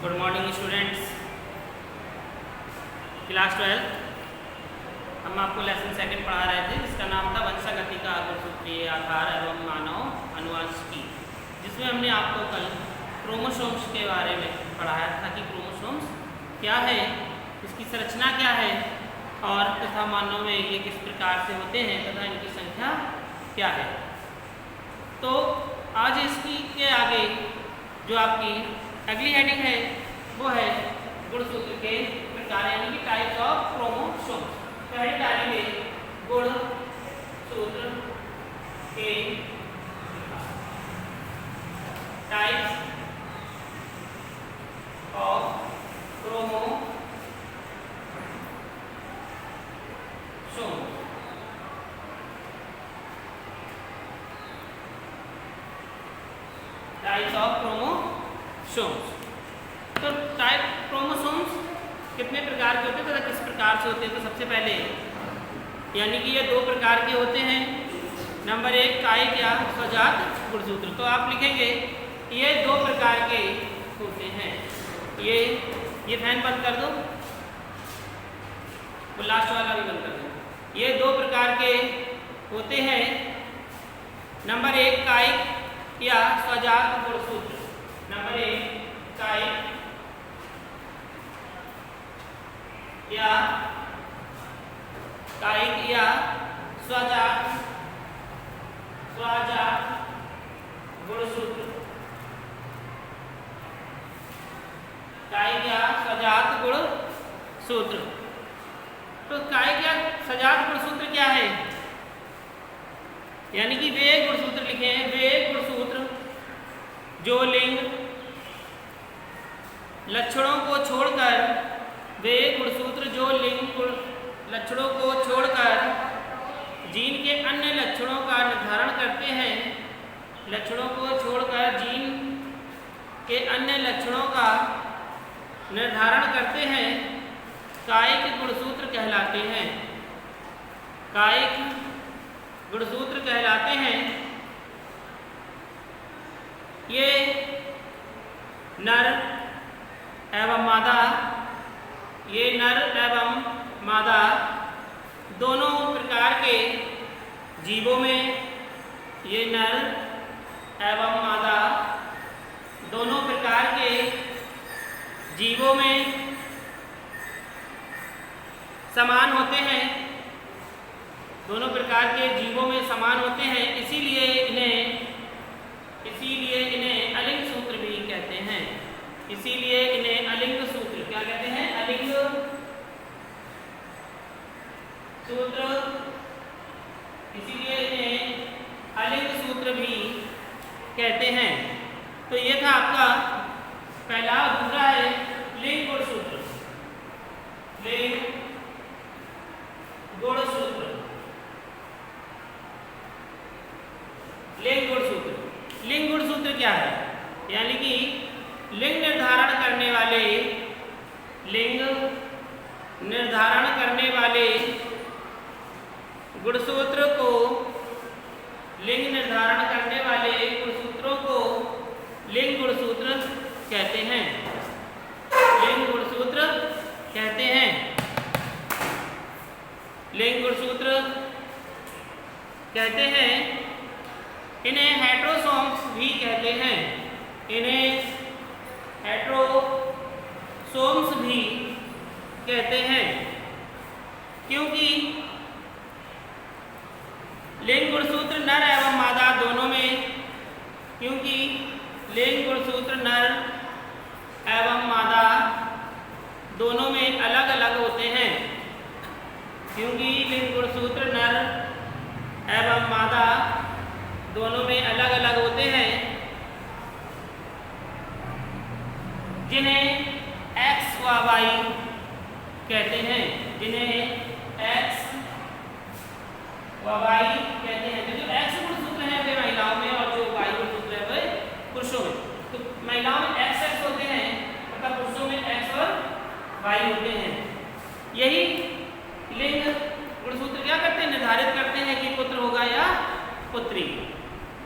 Good morning students. Class 12 हम आपको lesson second पढ़ा रहे थे जिसका नाम था वंशागति का गुणसूत्रीय आधार एवं मानव अनुवांशिकी, जिसमें हमने आपको कल क्रोमोसोम्स के बारे में पढ़ाया था कि क्रोमोसोम्स क्या है, इसकी संरचना क्या है और तथा मानव में ये किस प्रकार से होते हैं तथा इनकी संख्या क्या है। तो आज इसकी के आगे जो आपकी अगली हेडिंग है वो है गुणसूत्र के प्रकार यानी कि टाइप्स ऑफ क्रोमोसोम्स। पहली डालेंगे गुणसूत्र के types of chromosomes. Types of chromosomes. तो टाइप क्रोमोसोम्स कितने प्रकार के होते हैं तथा किस प्रकार से होते हैं। तो सबसे पहले यानी कि ये दो प्रकार के होते हैं। नंबर एक कायिक या स्वजात गुणसूत्र। तो आप लिखेंगे ये दो प्रकार के होते हैं। ये फैन बंद कर दो, वो लास्ट वाला भी बंद कर दो। ये दो प्रकार के होते हैं। नंबर एक कायिक या स्वजात गुणसूत्र। नंबर एक कायिक या स्वजात गुणसूत्र। कायिक या स्वजात गुणसूत्र। तो कायिक या स्वजात गुणसूत्र क्या है, यानी कि वे गुणसूत्र लिखे हैं, वे गुणसूत्र जो लिंग लक्षणों को छोड़कर, वे गुणसूत्र जो लिंग लक्षणों को छोड़कर जीन के अन्य लक्षणों का निर्धारण करते हैं, लक्षणों को छोड़कर जीन के अन्य लक्षणों का निर्धारण करते हैं, कायिक गुणसूत्र कहलाते हैं। कायिक गुणसूत्र कहलाते हैं। ये नर एवं मादा, ये नर एवं मादा दोनों प्रकार के जीवों में, ये नर एवं मादा दोनों प्रकार के जीवों में समान होते हैं, दोनों प्रकार के जीवों में समान होते हैं। इसीलिए इन्हें अलिंग सूत्र भी कहते हैं। इसीलिए इन्हें अलिंग सूत्र क्या कहते हैं, अलिंग सूत्र। इसीलिए इन्हें अलिंग सूत्र भी कहते हैं। तो ये था आपका पहला। दूसरा है लिंग गुणसूत्र। लिंग गुणसूत्र। लिंग गुणसूत्र। लिंग गुणसूत्र क्या है, यानी कि लिंग निर्धारण करने वाले, लिंग निर्धारण करने वाले गुणसूत्र को, लिंग निर्धारण करने वाले गुणसूत्रों को लिंग गुणसूत्र कहते हैं। लिंग गुणसूत्र कहते हैं। लिंग गुणसूत्र कहते हैं। इन्हें हेट्रोसोम्स भी कहते हैं। इन्हें हेट्रोसोम्स भी कहते हैं, क्योंकि लिंग गुणसूत्र नर एवं मादा दोनों में, क्योंकि लिंग गुणसूत्र नर एवं मादा दोनों में अलग अलग होते हैं। क्योंकि लिंग गुणसूत्र नर एवं मादा दोनों में अलग अलग होते हैं, जिन्हें X व Y कहते हैं, जिन्हें X व Y कहते हैं। तो जो X गुणसूत्र है वे महिलाओं में और जो Y गुणसूत्र है वे पुरुषों में। तो महिलाओं में XX होते हैं तथा पुरुषों में X और Y होते हैं। यही लिंग गुणसूत्र क्या करते हैं, निर्धारित करते हैं कि पुत्र होगा या पुत्री।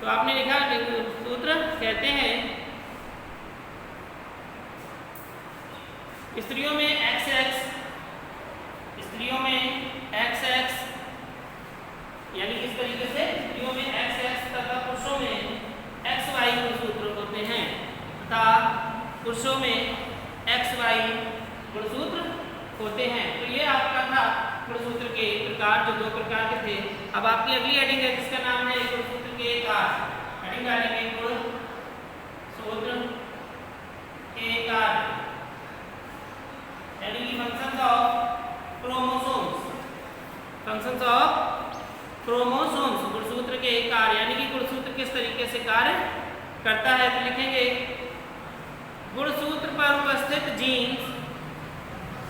तो आपने लिखा लिंग गुणसूत्र कहते हैं स्त्रियों में XX, स्त्रियों में XX यानी इस तरीके से स्त्रियों में XX तथा पुरुषों में XY गुणसूत्र होते हैं तथा पुरुषों में XY गुणसूत्र होते हैं। तो ये आपका था गुणसूत्र के प्रकार, जो 2 प्रकार के थे। अब आपकी अगली हेडिंग है जिसका नाम है गुणसूत्र के कार्य। हेडिंग डालेंगे गुणसूत्र के कार्य। Heading functions of chromosomes, functions of chromosomes, गुणसूत्र के कार्य यानी कि गुणसूत्र किस तरीके से कार्य करता है। तो लिखेंगे गुणसूत्र पर उपस्थित जीन्स,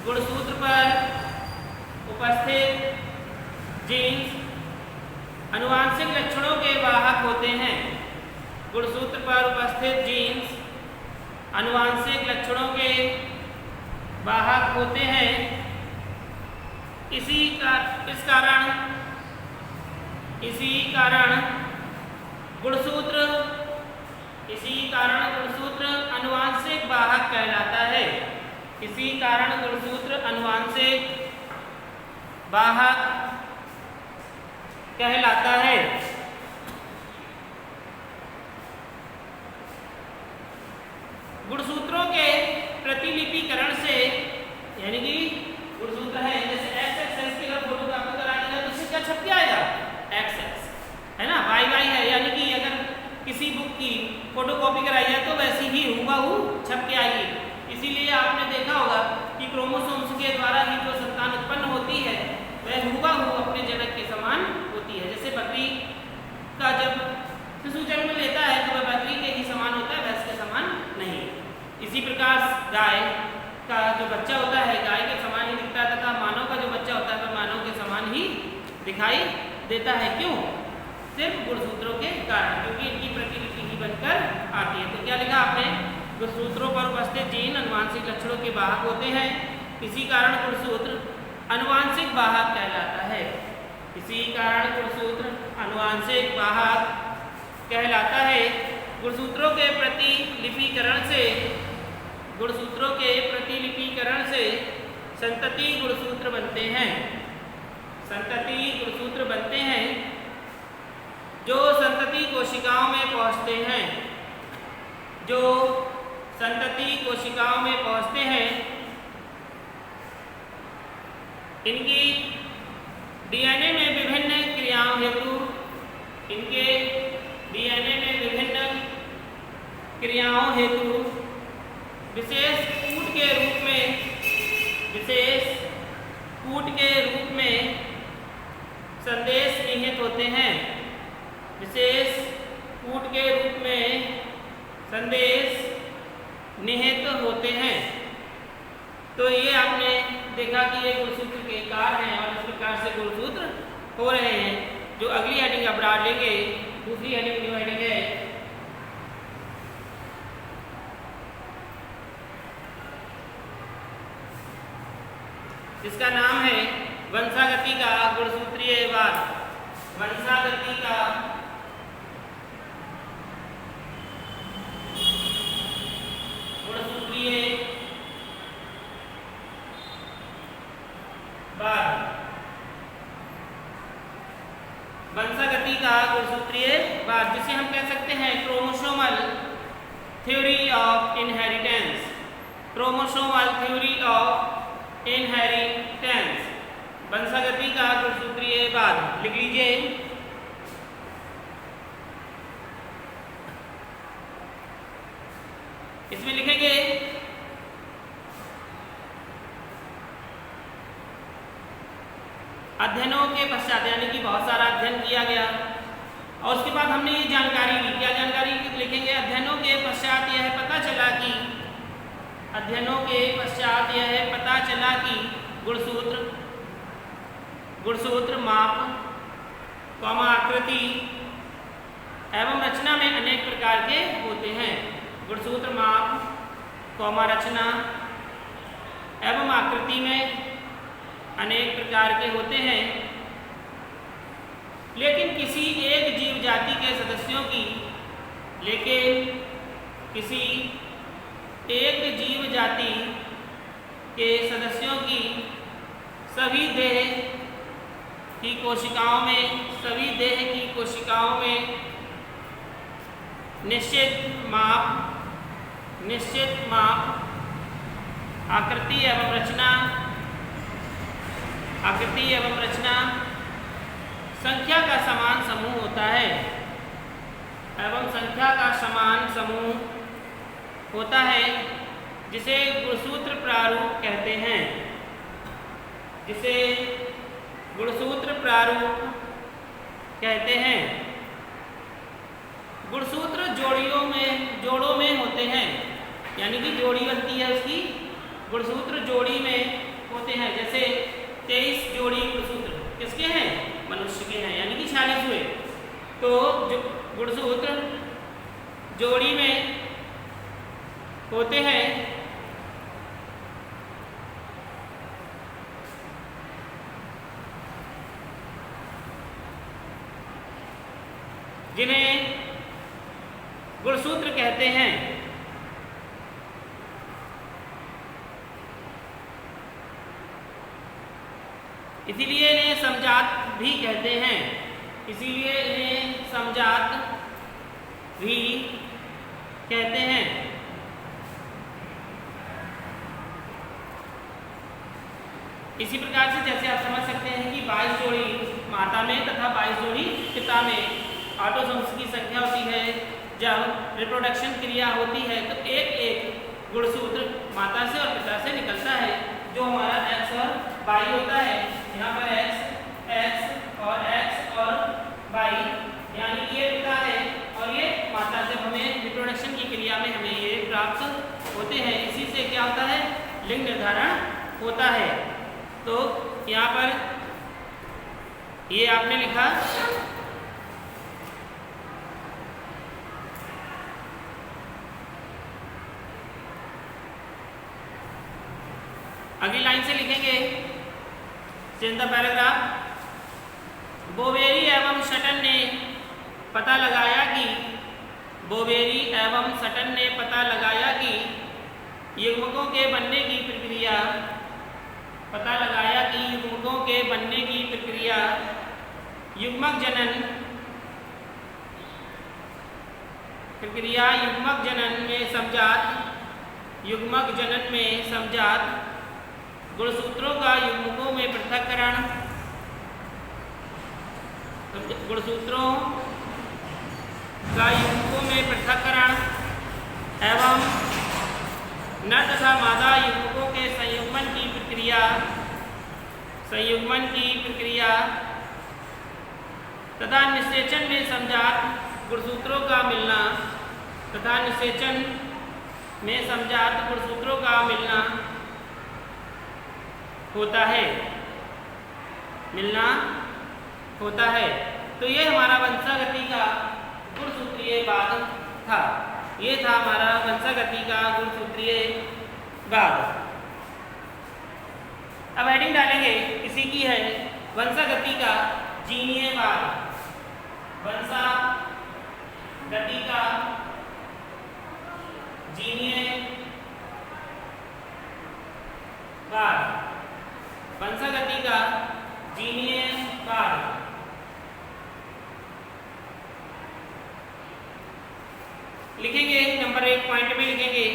गुणसूत्र पर उपस्थित जीन्स आनुवांशिक लक्षणों के वाहक होते हैं। गुणसूत्र पर उपस्थित जीन्स आनुवांशिक लक्षणों के वाहक होते हैं। इस कारण गुणसूत्र आनुवांशिक वाहक कहलाता है। इसी कारण गुणसूत्र आनुवांशिक वाहक कहलाता है। गुणसूत्रों के प्रतिलिपिकरण से, यानी कि गुणसूत्र है जैसे XXS की अगर फोटो आपको करानी है तो इससे क्या छप के आएगा XX, है ना। YY है यानी कि अगर किसी बुक की फोटोकॉपी कराई है तो वैसी ही हूबहू छप के आएगी। इसीलिए आपने देखा होगा कि क्रोमोसोम्स के द्वारा ही जो संतान उत्पन्न होती है वह हूबहू अपने जनक के समान होती है। जैसे बकरी का जब शिशु जन्म लेता है तो वह बकरी के ही समान होता है, भैंस के समान नहीं। इसी प्रकार गाय का जो बच्चा होता है गाय के समान ही दिखता है तथा मानव का जो बच्चा होता है वह मानव के समान ही दिखाई देता है। क्यों? सिर्फ गुणसूत्रों के कारण, क्योंकि इनकी प्रतिलिपि ही बनकर आती है। तो क्या लिखा आपने? गुणसूत्रों पर उपस्थित जीन आनुवांशिक लक्षणों के वाहक होते हैं। इसी कारण गुणसूत्र आनुवांशिक वाहक कहलाता है। इसी कारण गुणसूत्र आनुवांशिक वाहक कहलाता है। गुणसूत्रों के प्रतिलिपिकरण से संतति गुणसूत्र बनते हैं। संतति गुणसूत्र बनते हैं जो संतति कोशिकाओं में पहुंचते हैं। जो संतति कोशिकाओं में पहुंचते हैं इनकी DNA में विभिन्न क्रियाओं हेतु, इनके DNA में विभिन्न क्रियाओं हेतु विशेष कूट के रूप में संदेश निहित होते हैं। विशेष कूट के रूप में संदेश निहित होते हैं। तो ये आपने देखा कि ये गुणसूत्र के कार्य हैं और इस प्रकार से गुणसूत्र हो रहे हैं। जो अगली हेडिंग अब डालेंगे, दूसरी हेडिंग जो हेडिंग है जिसका नाम है वंशागति का गुणसूत्रीय वाद। वंशागति का गुणसूत्रीय वाद। वंशागति का गुणसूत्रीय वाद जिसे हम कह सकते हैं chromosomal theory of inheritance. Chromosomal theory of inheritance, वंशागति का गुणसूत्रीय वाद। लिख लीजिए। इसमें लिखेंगे अध्ययनों के पश्चात, यानी कि बहुत सारा अध्ययन किया गया और उसके बाद हमने ये जानकारी ली। क्या जानकारी लिखेंगे? अध्ययनों के पश्चात यह पता चला कि गुणसूत्र माप, आकृति एवं रचना में अनेक प्रकार के होते हैं। गुणसूत्र माप, रचना एवं आकृति में अनेक प्रकार के होते हैं, लेकिन किसी एक जीव जाति के सदस्यों की के सदस्यों की सभी देह की कोशिकाओं में निश्चित माप आकृति एवं रचना संख्या का समान समूह होता है जिसे गुणसूत्र प्रारूप कहते हैं। गुणसूत्र जोड़ों में होते हैं, यानी कि जोड़ी बनती है उसकी, गुणसूत्र जोड़ी में होते हैं। जैसे 23 जोड़ी गुणसूत्र किसके हैं? मनुष्य के हैं, यानी कि 46 हुए। तो जो गुणसूत्र जोड़ी में होते हैं, जिन्हें गुणसूत्र कहते हैं। इसीलिए इन्हें समजात भी कहते हैं। इसी प्रकार से जैसे आप समझ सकते हैं कि 22 जोड़ी माता में तथा 22 जोड़ी पिता में ऑटोसोम्स की संख्या होती है। जब रिप्रोडक्शन क्रिया होती है तो एक गुणसूत्र माता से और पिता से निकलता है, जो हमारा X और Y होता है। यहाँ पर X और Y, यानी ये पिता है और ये माता। जब हमें रिप्रोडक्शन की क्रिया में हमें ये प्राप्त होते हैं, इसी से क्या होता है? लिंग निर्धारण होता है। तो यहाँ पर ये आपने लिखा, अगली लाइन से लिखेंगे चेंज द पैराग्राफ। बोवेरी एवं सटन ने पता लगाया कि युग्मकों के बनने की प्रक्रिया युग्मक जनन में समजात गुणसूत्रों का युग्मकों में पृथक्करण एवं नर तथा मादा युग्मकों के संयुग्मन की प्रक्रिया तथा निषेचन में समजात गुणसूत्रों का मिलना होता है। तो ये हमारा वंशागति का गुणसूत्रीय बाद था। ये था हमारा वंशागति का गुणसूत्रीय बाद। अब हेडिंग डालेंगे, इसी की है वंशागति का जीनीय बाद। वंशागति का जीनीय बाद। लिखेंगे नंबर 1 पॉइंट में लिखेंगे,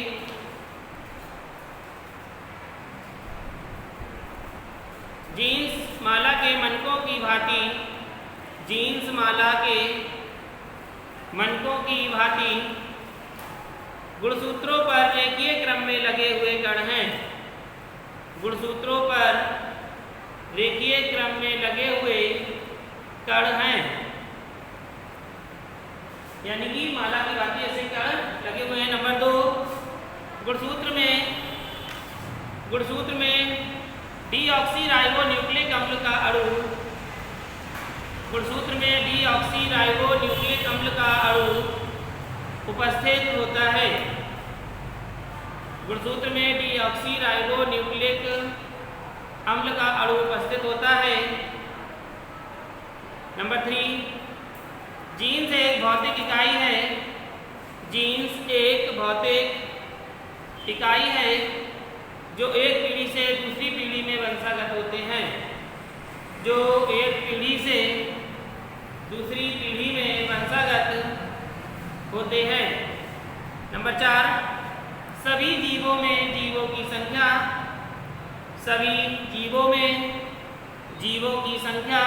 जीन्स माला के मनकों की भांति गुणसूत्रों पर रेखीय क्रम में लगे हुए कण हैं। यानी कि माला की भांति ऐसे कण लगे हुए हैं। नंबर 2, गुणसूत्र में डीऑक्सीराइबोन्यूक्लिक अम्ल का अणु उपस्थित होता है। नंबर 3, जीन्स एक भौतिक इकाई है जो एक पीढ़ी से दूसरी पीढ़ी में वंशागत होते हैं, जो एक पीढ़ी से दूसरी पीढ़ी में वंशागत होते हैं। नंबर 4, सभी जीवों में जीवों की संख्या, सभी जीवों में जीवों की संख्या,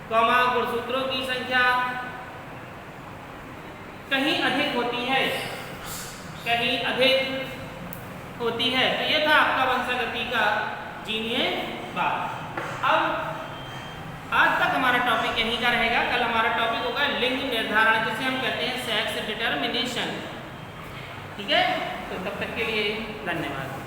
कॉमा गुणसूत्रों की संख्या कहीं अधिक होती है, कहीं अधिक होती है। तो ये था आपका वंशागति का जीनीय भाग। अब आज तक हमारा टॉपिक यहीं का रहेगा। कल हमारा टॉपिक होगा लिंग निर्धारण, जिसे हम कहते हैं सेक्स डिटर्मिनेशन। ठीक है, तो तब तक के लिए धन्यवाद।